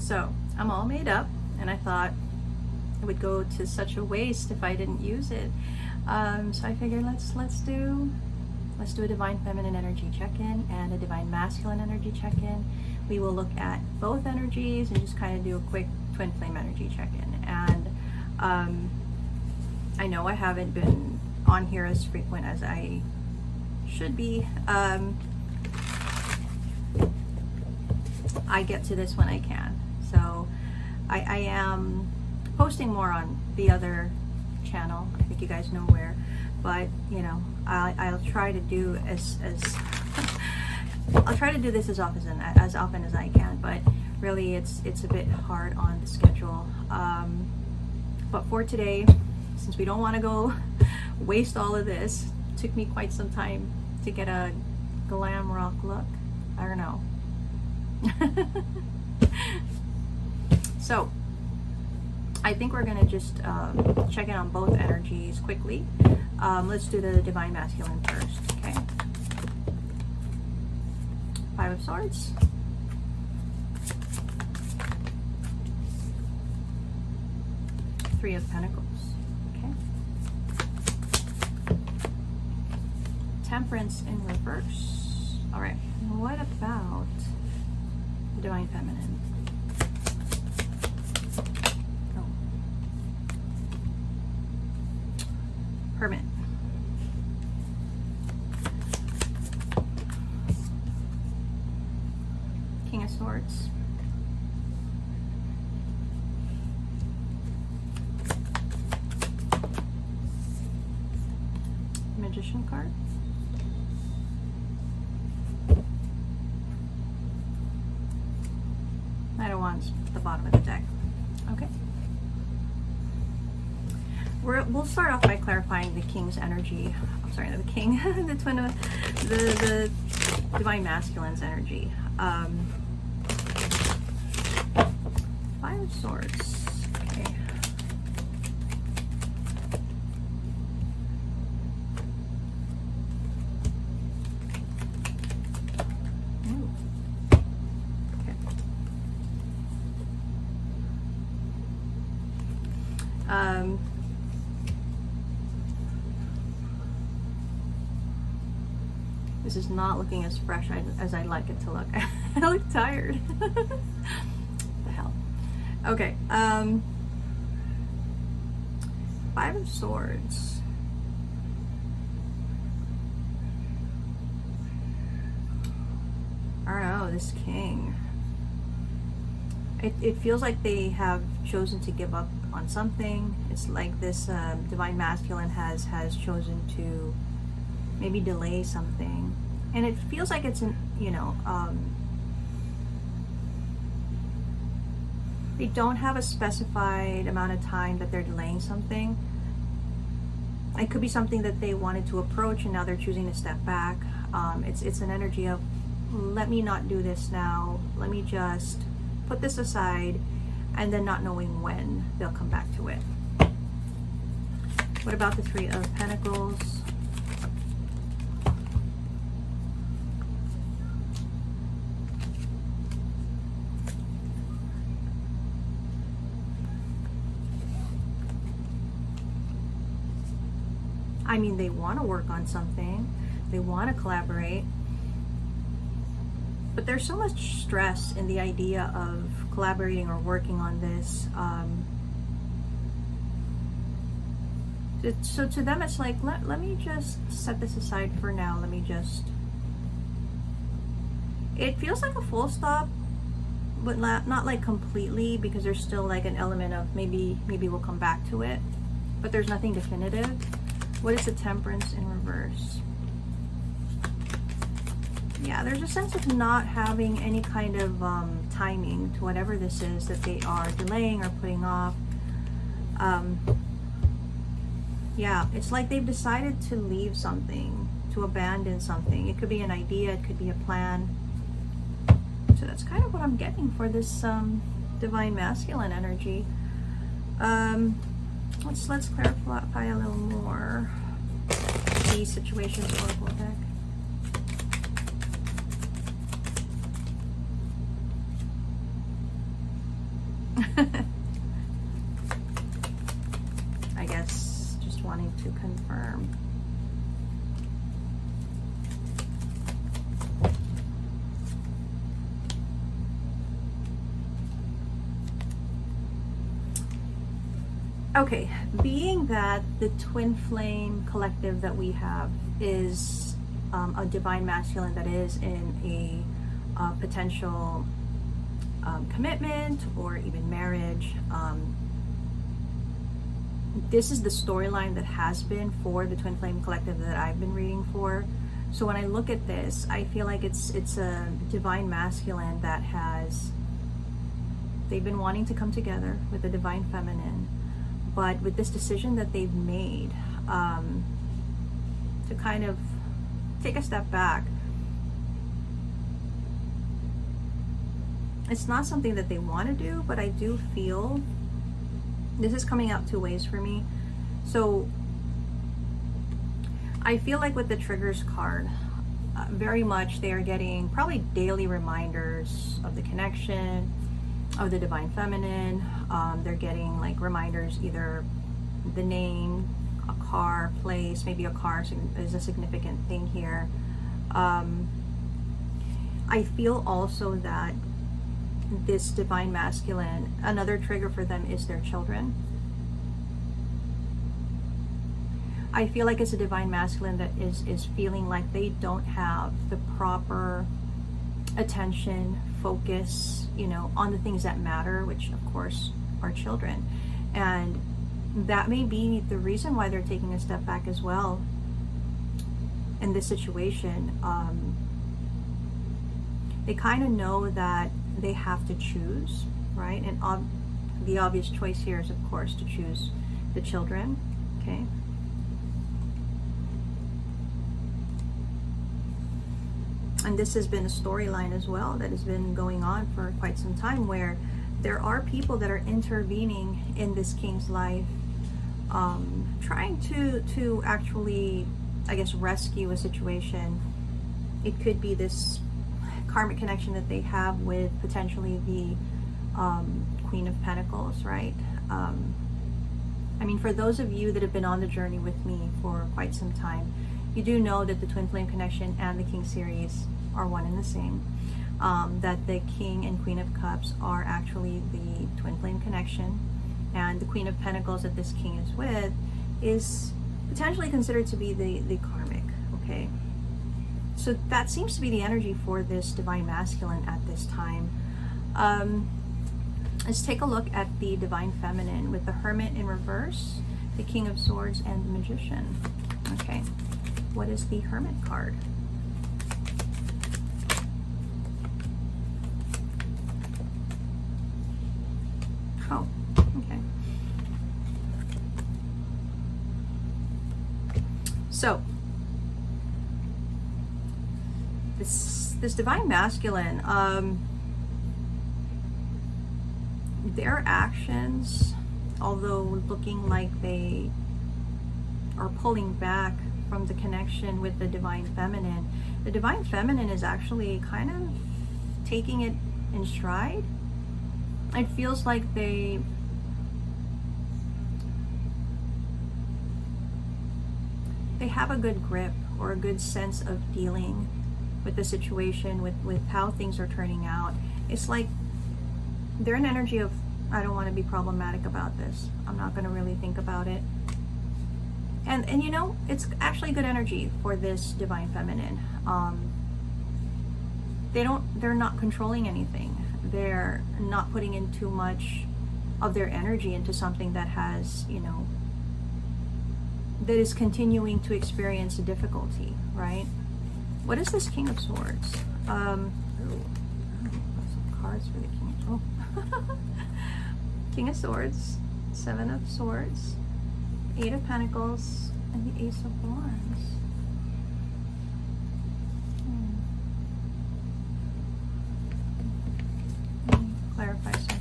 So I'm all made up, and I thought it would go to such a waste if I didn't use it. So I figured let's do a divine feminine energy check-in and a divine masculine energy check-in. We will look at both energies and just kind of do a quick twin flame energy check-in. And I know I haven't been on here as frequent as I should be. I get to this when I can. So I am posting more on the other channel. I think you guys know where, but you know, I'll try to do I'll try to do this as often as I can, but really it's a bit hard on the schedule. But for today, since we don't want to go waste all of this, it took me quite some time to get a glam rock look. I don't know. So I think we're gonna just check in on both energies quickly. Let's do the divine masculine first, okay? Five of Swords. Three of Pentacles, okay? Temperance in reverse. All right, what about the divine feminine? Oh. Hermit. King of Swords. Magician card. Knight of Wands at the bottom of the deck. Okay. We'll start off by clarifying the King's energy. I'm sorry, the King, the twin of the divine masculine's energy. Five of Swords. Okay. Ooh. Okay. This is not looking as fresh as I'd like it to look. I look tired. The hell. Okay. Five of Swords. I don't know, this King. It feels like they have chosen to give up on something. It's like this divine masculine has chosen to maybe delay something, and it feels like it's an, you know, they don't have a specified amount of time that they're delaying something. It could be something that they wanted to approach and now they're choosing to step back. It's an energy of, let me not do this now, let me just put this aside, and then not knowing when they'll come back to it. What about the Three of Pentacles? I mean, they want to work on something, they want to collaborate, but there's so much stress in the idea of collaborating or working on this. So to them, it's like, let me just set this aside for now. Let me just... It feels like a full stop, but not like completely, because there's still like an element of maybe we'll come back to it, but there's nothing definitive. What is the Temperance in reverse? Yeah, there's a sense of not having any kind of timing to whatever this is that they are delaying or putting off. Yeah, it's like they've decided to leave something, to abandon something. It could be an idea, it could be a plan. So that's kind of what I'm getting for this divine masculine energy. Let's clarify a little more. The Situations Oracle deck. I guess just wanting to confirm. Okay, being that the twin flame collective that we have is a divine masculine that is in a potential commitment or even marriage, this is the storyline that has been for the twin flame collective that I've been reading for. So when I look at this, I feel like it's a divine masculine that they've been wanting to come together with the divine feminine, but with this decision that they've made to kind of take a step back, it's not something that they want to do, but I do feel this is coming out two ways for me. So I feel like with the triggers card, very much they are getting probably daily reminders of the connection of the divine feminine. They're getting like reminders, either the name, a car, place, maybe a car is a significant thing here. I feel also that this divine masculine, another trigger for them is their children. I feel like it's a divine masculine that is feeling like they don't have the proper attention, focus, on the things that matter, which of course are children. And that may be the reason why they're taking a step back as well in this situation. They kind of know that they have to choose, right? And the obvious choice here is, of course, to choose the children, okay? And this has been a storyline as well that has been going on for quite some time, where there are people that are intervening in this king's life, trying to actually, I guess, rescue a situation. It could be this karmic connection that they have with potentially the Queen of Pentacles, right? I mean, for those of you that have been on the journey with me for quite some time, you do know that the Twin Flame Connection and the King series are one and the same. That the King and Queen of Cups are actually the Twin Flame Connection, and the Queen of Pentacles that this King is with is potentially considered to be the karmic, okay? So that seems to be the energy for this divine masculine at this time. Let's take a look at the divine feminine with the Hermit in reverse, the King of Swords, and the Magician. Okay, what is the Hermit card? Oh, okay. So this divine masculine, their actions, although looking like they are pulling back from the connection with the divine feminine, the divine feminine is actually kind of taking it in stride. It feels like they have a good grip or a good sense of dealing with the situation, with how things are turning out. It's like they're an energy of, I don't want to be problematic about this. I'm not going to really think about it. And it's actually good energy for this divine feminine. They're not controlling anything. They're not putting in too much of their energy into something that has, that is continuing to experience a difficulty, right? What is this King of Swords? Some cards for the King. Oh. King of Swords, Seven of Swords, Eight of Pentacles, and the Ace of Wands. Let me clarify something.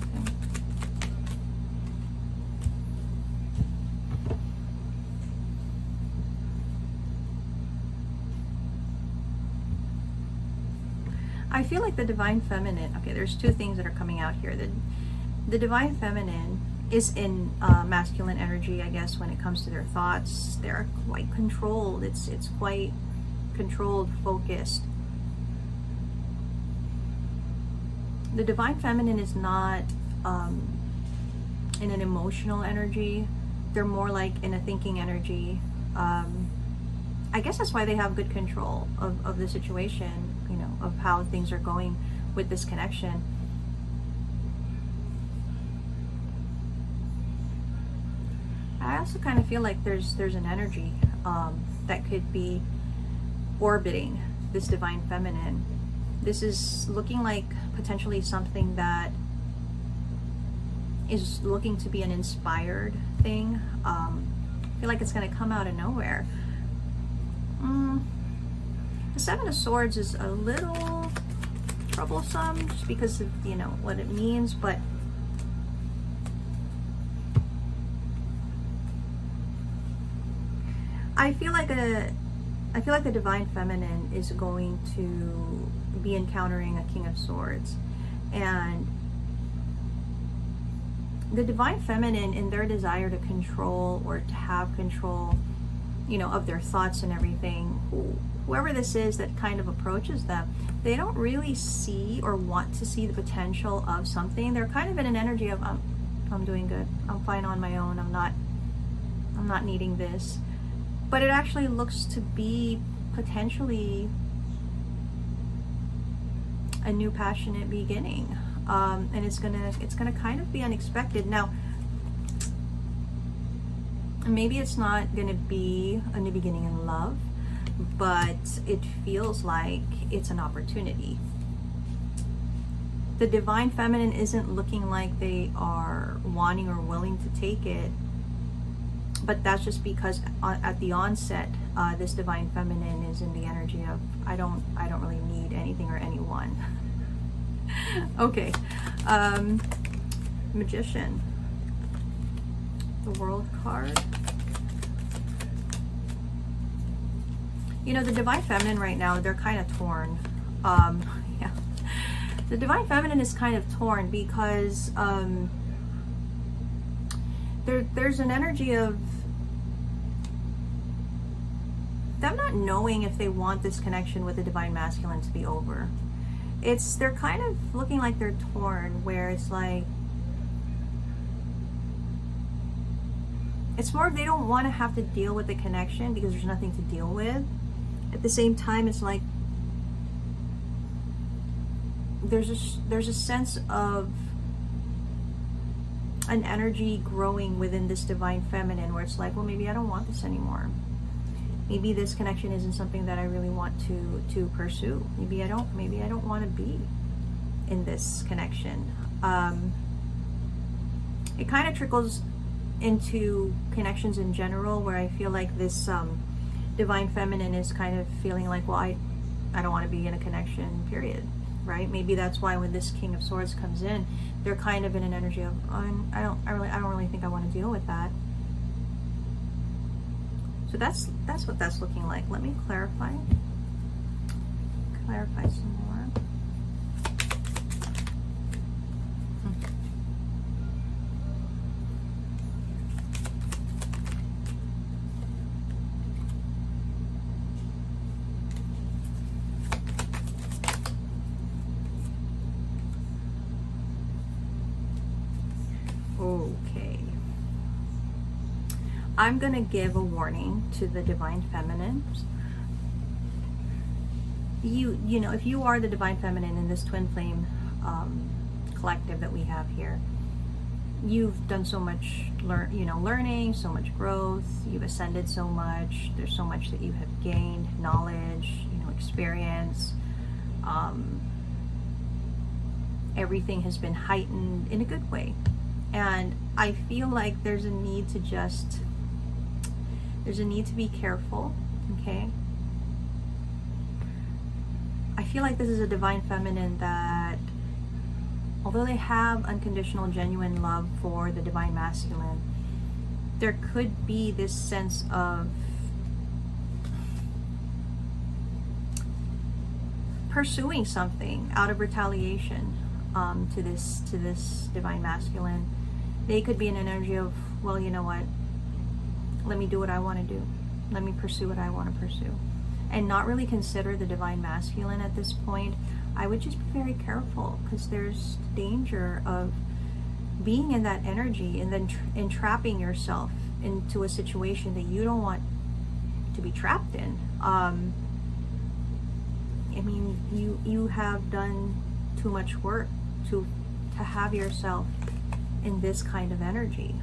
I feel like the divine feminine, okay, there's two things that are coming out here. The divine feminine is in masculine energy, I guess, when it comes to their thoughts. They're quite controlled. It's quite controlled, focused. The divine feminine is not in an emotional energy. They're more like in a thinking energy. I guess that's why they have good control of the situation, you know, of how things are going with this connection. I also kind of feel like there's an energy that could be orbiting this divine feminine. This is looking like potentially something that is looking to be an inspired thing. I feel like it's going to come out of nowhere. The Seven of Swords is a little troublesome just because of, you know, what it means, but I feel like the divine feminine is going to be encountering a King of Swords, and the divine feminine, in their desire to control or to have control, you know, of their thoughts and everything, whoever this is that kind of approaches them, they don't really see or want to see the potential of something. They're kind of in an energy of I'm doing good, I'm fine on my own, I'm not needing this. But it actually looks to be potentially a new passionate beginning, and it's gonna kind of be unexpected. Now, maybe it's not gonna be a new beginning in love, but it feels like it's an opportunity. The divine feminine isn't looking like they are wanting or willing to take it, but that's just because at the onset, this divine feminine is in the energy of I don't really need anything or anyone. Okay, Magician, the World card. You know, the divine feminine right now, they're kind of torn. Yeah, the divine feminine is kind of torn because there's an energy of them not knowing if they want this connection with the divine masculine to be over. They're kind of looking like they're torn, where it's like, it's more they don't want to have to deal with the connection because there's nothing to deal with. At the same time, it's like there's a sense of an energy growing within this divine feminine where it's like, well, maybe I don't want this anymore. Maybe this connection isn't something that I really want to pursue. Maybe I don't want to be in this connection. It kind of trickles into connections in general, where I feel like this divine feminine is kind of feeling like, well, I don't want to be in a connection, period. Right? Maybe that's why when this King of Swords comes in, they're kind of in an energy of, I don't really think I want to deal with that. So that's what that's looking like. Let me clarify some more. Okay. I'm going to give a warning to the divine feminines. You know, if you are the divine feminine in this twin flame collective that we have here, you've done so much learning, so much growth, you've ascended so much, there's so much that you have gained, knowledge, experience. Everything has been heightened in a good way. And I feel like there's a need to be careful, okay? I feel like this is a divine feminine that, although they have unconditional, genuine love for the divine masculine, there could be this sense of pursuing something out of retaliation. to this divine masculine. They could be an energy of, well, you know what? Let me do what I want to do. Let me pursue what I want to pursue. And not really consider the divine masculine at this point. I would just be very careful, because there's danger of being in that energy and then entrapping yourself into a situation that you don't want to be trapped in. I mean, you have done too much work to have yourself in this kind of energy.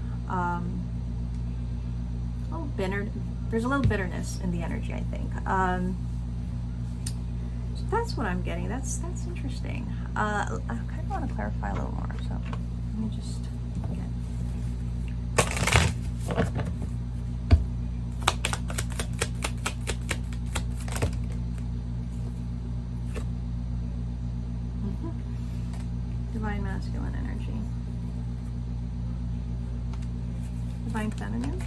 There's a little bitterness in the energy, I think. So that's what I'm getting. That's interesting. I kind of want to clarify a little more. So let me just divine masculine energy, divine feminine.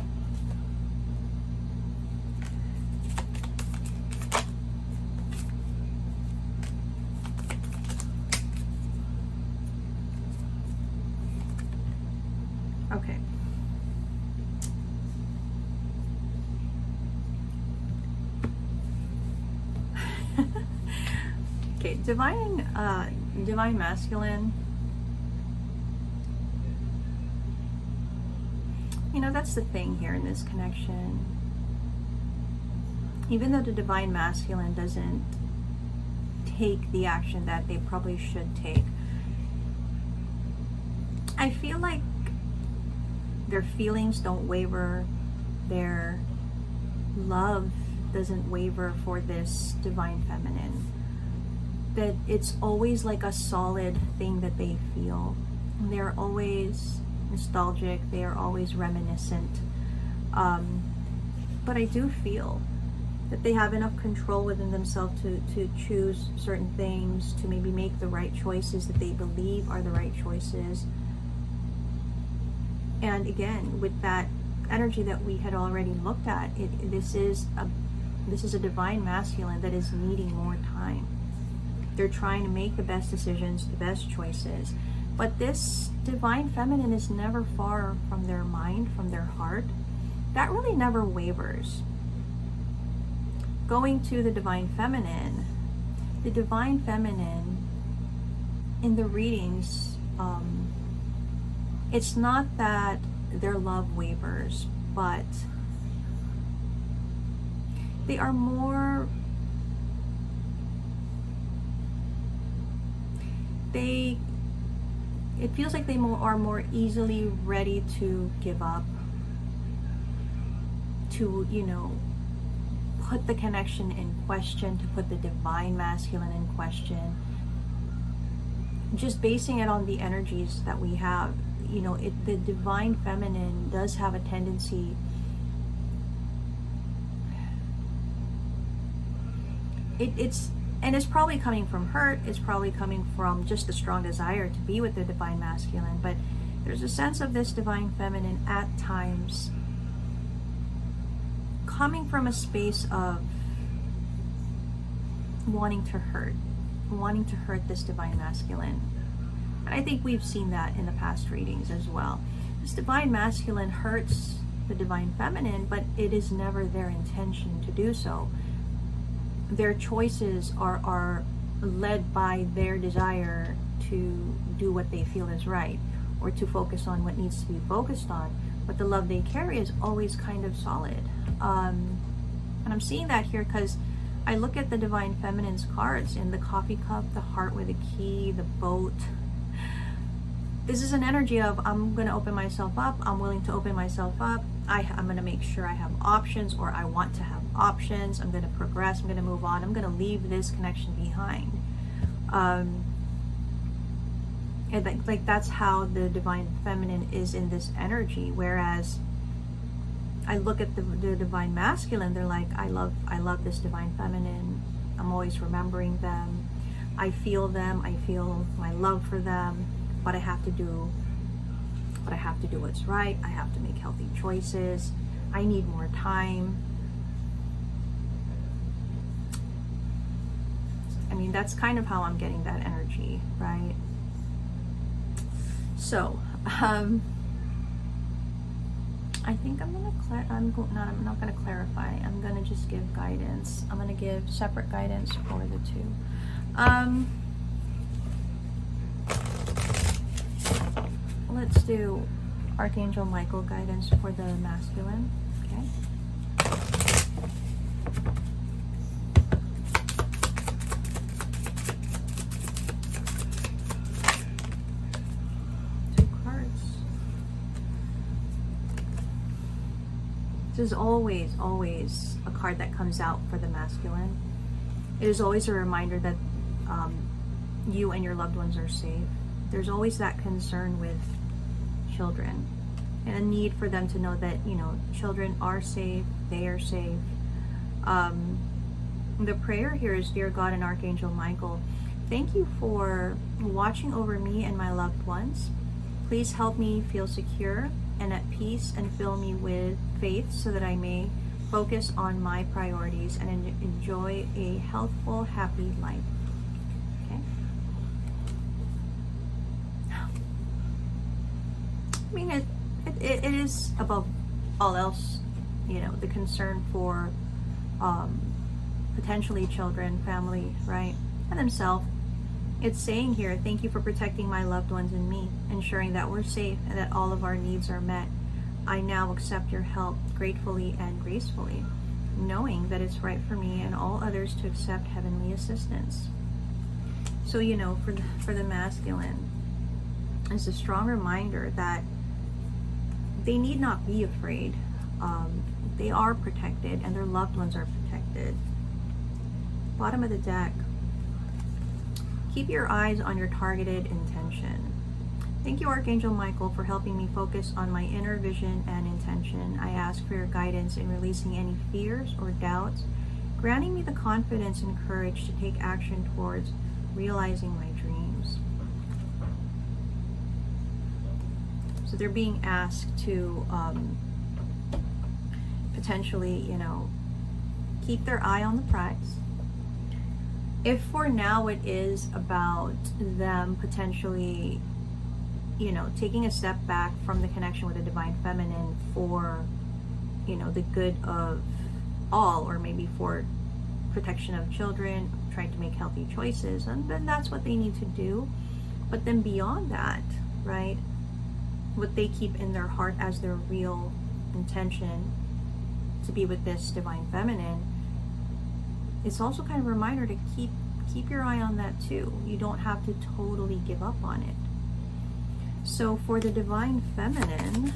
Okay. Okay, divine masculine. You know, that's the thing here in this connection. Even though the divine masculine doesn't take the action that they probably should take, I feel like their feelings don't waver, their love doesn't waver for this divine feminine. That it's always like a solid thing that they feel. They're always nostalgic, they are always reminiscent. But I do feel that they have enough control within themselves to choose certain things, to maybe make the right choices that they believe are the right choices. And again, with that energy that we had already looked at, this is a divine masculine that is needing more time. They're trying to make the best decisions, the best choices. But this divine feminine is never far from their mind, from their heart. That really never wavers. Going to the divine feminine in the readings, it's not that their love wavers, but they are more, it feels like they are more easily ready to give up, to, you know, put the connection in question, to put the divine masculine in question. Just basing it on the energies that we have, you know, the divine feminine does have a tendency, it's probably coming from hurt, it's probably coming from just a strong desire to be with the divine masculine, but there's a sense of this divine feminine at times coming from a space of wanting to hurt this divine masculine. And I think we've seen that in the past readings as well. This divine masculine hurts the divine feminine, but it is never their intention to do so. Their choices are led by their desire to do what they feel is right, or to focus on what needs to be focused on. But the love they carry is always kind of solid. And I'm seeing that here because I look at the divine feminine's cards in the coffee cup, the heart with a key, the boat. This is an energy of, I'm going to open myself up. I'm willing to open myself up. I'm going to make sure I have options, or I want to have options. I'm going to progress. I'm going to move on. I'm going to leave this connection behind. And like that's how the divine feminine is in this energy. Whereas I look at the divine masculine, they're like, I love this divine feminine. I'm always remembering them. I feel them. I feel my love for them. But I have to do what's right. I have to make healthy choices. I need more time. I mean, that's kind of how I'm getting that energy, right? So, I think I'm not gonna clarify. I'm gonna just give guidance. I'm gonna give separate guidance for the two. Let's do Archangel Michael guidance for the masculine. Okay. Two cards. This is always a card that comes out for the masculine. It is always a reminder that you and your loved ones are safe. There's always that concern with children and a need for them to know that, you know, children are safe, they are safe. The prayer here is, dear God and Archangel Michael, thank you for watching over me and my loved ones. Please help me feel secure and at peace, and fill me with faith so that I may focus on my priorities and enjoy a healthful, happy life. Okay. I mean, it is above all else, you know, the concern for potentially children, family, right, and themselves. It's saying here, thank you for protecting my loved ones and me, ensuring that we're safe and that all of our needs are met. I now accept your help gratefully and gracefully, knowing that it's right for me and all others to accept heavenly assistance. So, you know, for the masculine, it's a strong reminder that they need not be afraid. They are protected and their loved ones are protected. Bottom of the deck. Keep your eyes on your targeted intention. Thank you, Archangel Michael, for helping me focus on my inner vision and intention. I ask for your guidance in releasing any fears or doubts, granting me the confidence and courage to take action towards realizing my dreams. So they're being asked to potentially, you know, keep their eye on the prize. If for now it is about them potentially, you know, taking a step back from the connection with the divine feminine for, you know, the good of all, or maybe for protection of children, trying to make healthy choices, and then that's what they need to do. But then beyond that, right, what they keep in their heart as their real intention to be with this divine feminine, it's also kind of a reminder to keep your eye on that too. You don't have to totally give up on it. So for the divine feminine,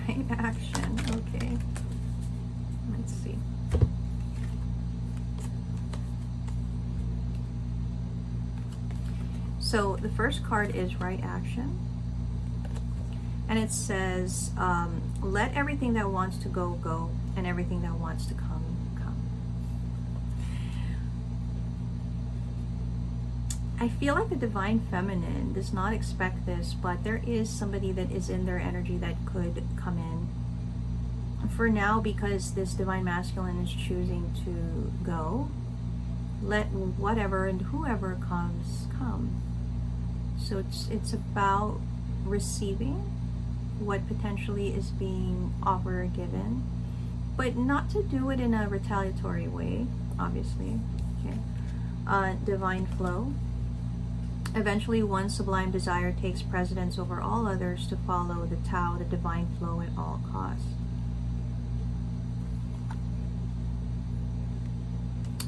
right action, okay. Let's see. So the first card is right action. And it says, let everything that wants to go, go, and everything that wants to come, come. I feel like the divine feminine does not expect this, but there is somebody that is in their energy that could come in. For now, because this divine masculine is choosing to go, let whatever and whoever comes, come. So it's about receiving what potentially is being offered or given, but not to do it in a retaliatory way, obviously. Okay. Divine flow. Eventually, one sublime desire takes precedence over all others to follow the Tao, the divine flow, at all costs.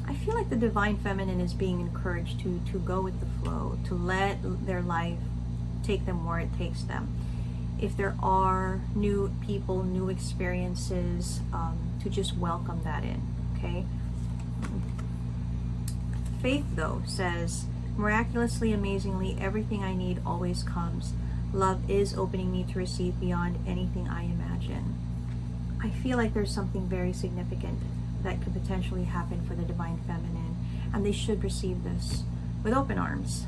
I feel like the divine feminine is being encouraged to go with the flow, to let their life take them where it takes them. If there are new people, new experiences, to just welcome that in, okay? Faith, though, says, miraculously, amazingly, everything I need always comes. Love is opening me to receive beyond anything I imagine. I feel like there's something very significant that could potentially happen for the divine feminine, and they should receive this with open arms.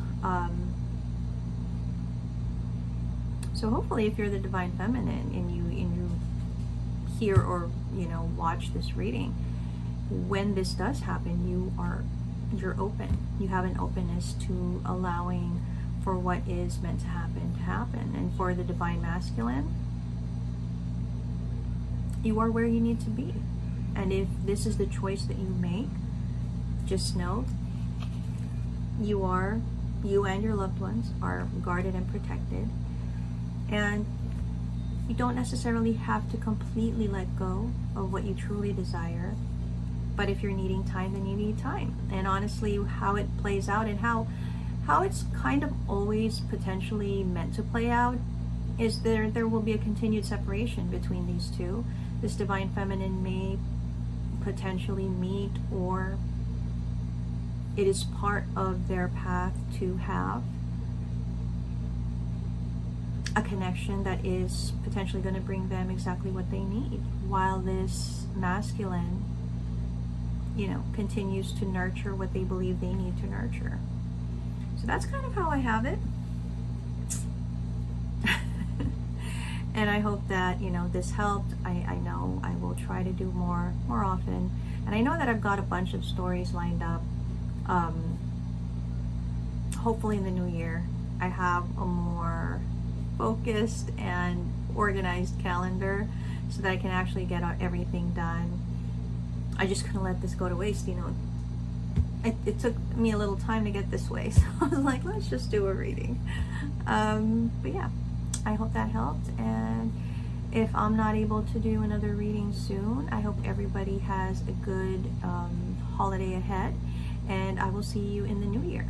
So hopefully, if you're the divine feminine and you hear or, you know, watch this reading, when this does happen, you are you're open. You have an openness to allowing for what is meant to happen. And for the divine masculine, you are where you need to be. And if this is the choice that you make, just know you and your loved ones are guarded and protected. And you don't necessarily have to completely let go of what you truly desire. But if you're needing time, then you need time. And honestly, how it plays out and how it's kind of always potentially meant to play out is there will be a continued separation between these two. This divine feminine may potentially meet, or it is part of their path to have a connection that is potentially going to bring them exactly what they need, while this masculine, continues to nurture what they believe they need to nurture. So that's kind of how I have it. And I hope that, this helped. I know I will try to do more often. And I know that I've got a bunch of stories lined up. Hopefully in the new year, I have a more focused and organized calendar so that I can actually get everything done. I just couldn't let this go to waste, It took me a little time to get this way, so I was like, let's just do a reading. But yeah, I hope that helped. And if I'm not able to do another reading soon, I hope everybody has a good holiday ahead, and I will see you in the new year.